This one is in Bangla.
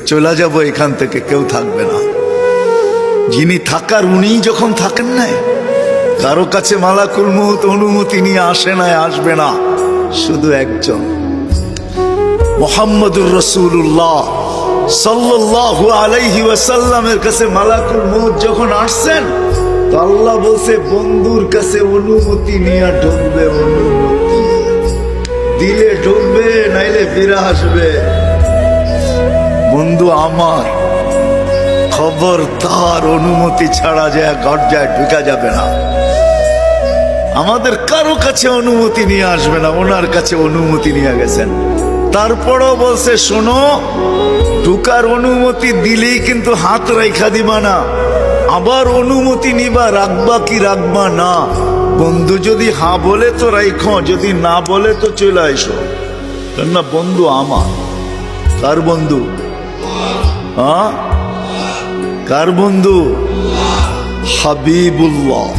চলে যাব এখান থেকে, কেউ থাকবে না। যিনি থাকার উনিই যখন থাকেন নাই, কারো কাছে মালাকুল মউত অনুমতি নিয়ে আসে নাই, আসবে না। শুধু একজন মুহাম্মদুর রাসূলুল্লাহ সাল্লাল্লাহু আলাইহি ওয়াসাল্লামের কাছে মালাকুল মউত যখন আসছেন, তো আল্লাহ বলছে বন্ধুর কাছে অনুমতি নিয়ে ঢুকবে। অনুমতি দিলে ঢুকবে, নাইলে ফিরে আসবে। বন্ধু আমার, খবরদার অনুমতি ছাড়া যায় গর্জায় ঢুকা যাবে না। আমাদের কারো কাছে অনুমতি নিয়ে আসবে না, ওনার কাছে অনুমতি নিয়ে গেছেন। তারপরও বলছে শোনো, ঢুকার অনুমতি দিলেই কিন্তু হাত রাইখা দিবা না, আবার অনুমতি নিবা, রাখবা কি রাখবা না। বন্ধু যদি হ্যাঁ বলে তো রাইখো, যদি না বলে তো চলে আইসো। না বন্ধু আমার। কার বন্ধু? হ্যাঁ, কার বন্ধু? হাবিবুল্লাহ।